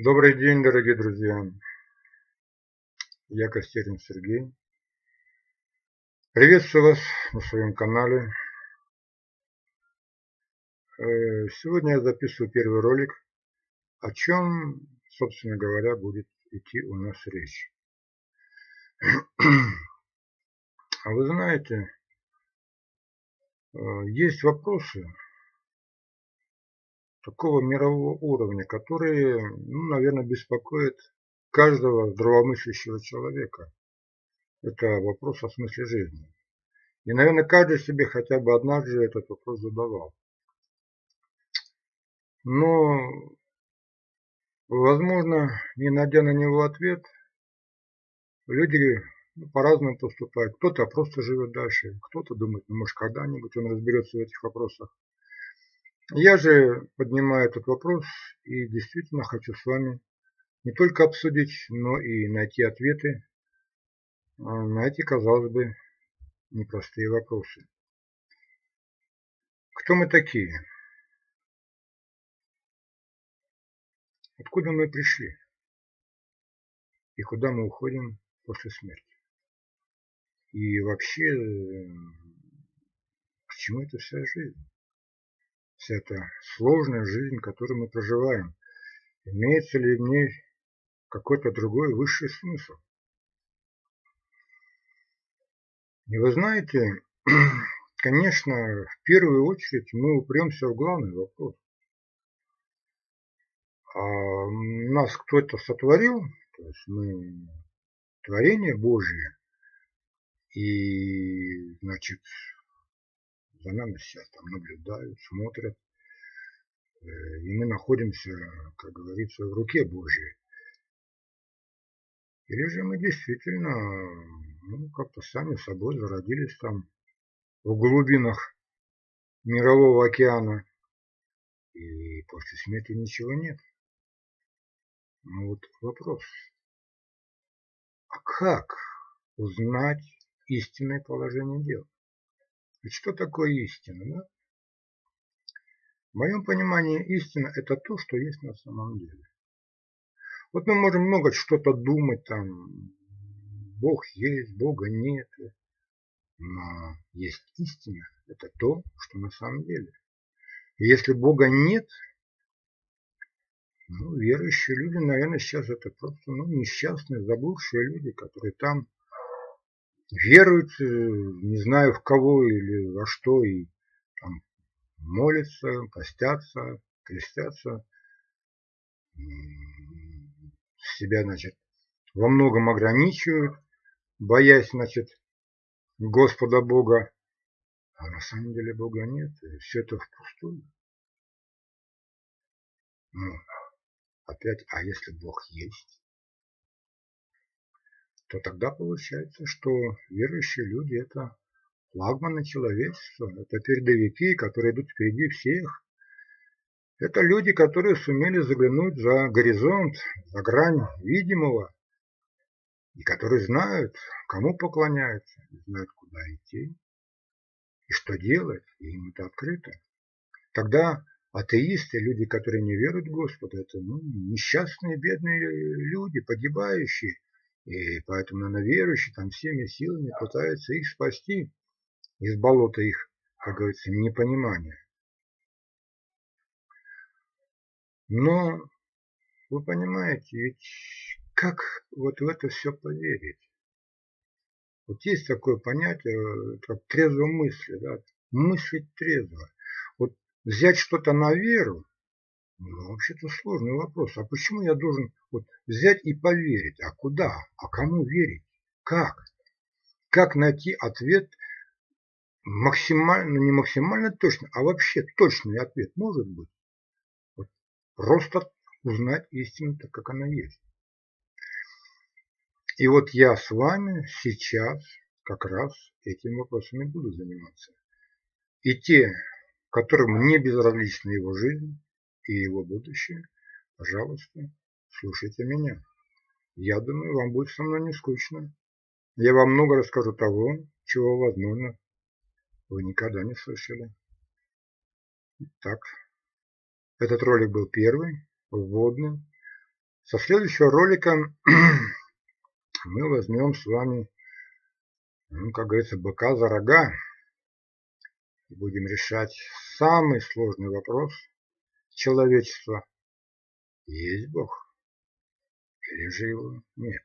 Добрый день, дорогие друзья! Я Костерин Сергей. Приветствую вас на своем канале. Сегодня я записываю первый ролик, о чем, собственно говоря, будет идти у нас речь. А вы знаете, есть вопросы такого мирового уровня, которые, наверное, беспокоят каждого здравомыслящего человека. Это вопрос о смысле жизни. И, наверное, каждый себе хотя бы однажды этот вопрос задавал. Но, возможно, не найдя на него ответ, люди по-разному поступают. Кто-то просто живет дальше, кто-то думает, может, когда-нибудь он разберется в этих вопросах. Я же поднимаю этот вопрос и действительно хочу с вами не только обсудить, но и найти ответы на эти, казалось бы, непростые вопросы. Кто мы такие? Откуда мы пришли? И куда мы уходим после смерти? И вообще, к чему эта вся жизнь? Вся эта сложная жизнь, которую мы проживаем. Имеется ли в ней какой-то другой высший смысл? И вы знаете, конечно, в первую очередь мы упремся в главный вопрос. А нас кто-то сотворил, то есть мы творение Божие, и, значит, за нами сейчас там наблюдают, смотрят, и мы находимся, как говорится, в руке Божьей. Или же мы действительно, как-то сами собой зародились там в глубинах мирового океана, и после смерти ничего нет. Ну вот вопрос, а как узнать истинное положение дел? Ведь что такое истина, да? В моем понимании истина – это то, что есть на самом деле. Вот мы можем много что-то думать, там, Бог есть, Бога нет, но есть истина – это то, что на самом деле. И если Бога нет, верующие люди, наверное, сейчас это просто несчастные, заблудшие люди, которые там веруют, не знаю в кого или во что, и там молятся, постятся, крестятся, себя, значит, во многом ограничивают, боясь, значит, Господа Бога, а на самом деле Бога нет, и все это впустую. Опять, а если Бог есть, то тогда получается, что верующие люди – это флагманы человечества, это передовики, которые идут впереди всех. Это люди, которые сумели заглянуть за горизонт, за грань видимого, и которые знают, кому поклоняются, знают, куда идти и что делать, и им это открыто. Тогда атеисты, люди, которые не веруют в Господа, это несчастные, бедные люди, погибающие. И поэтому, наверное, верующие там всеми силами пытаются их спасти из болота их, как говорится, непонимания. Но вы понимаете, ведь как вот в это все поверить? Вот есть такое понятие, как трезвомыслие, да? Мыслить трезво. Вот взять что-то на веру, вообще-то сложный вопрос. А почему я должен взять и поверить? А куда? А кому верить? Как? Как найти ответ максимально, не максимально точно, а вообще точный ответ может быть? Просто узнать истину так, как она есть. И вот я с вами сейчас как раз этим вопросами буду заниматься. И те, которым не безразлична его жизнь и его будущее, пожалуйста, слушайте меня. Я думаю, вам будет со мной не скучно. Я вам много расскажу того, чего, возможно, вы никогда не слышали. Так, этот ролик был первый, вводный. Со следующего ролика мы возьмем с вами, как говорится, быка за рога. И будем решать самый сложный вопрос человечества. Есть Бог или же его нет?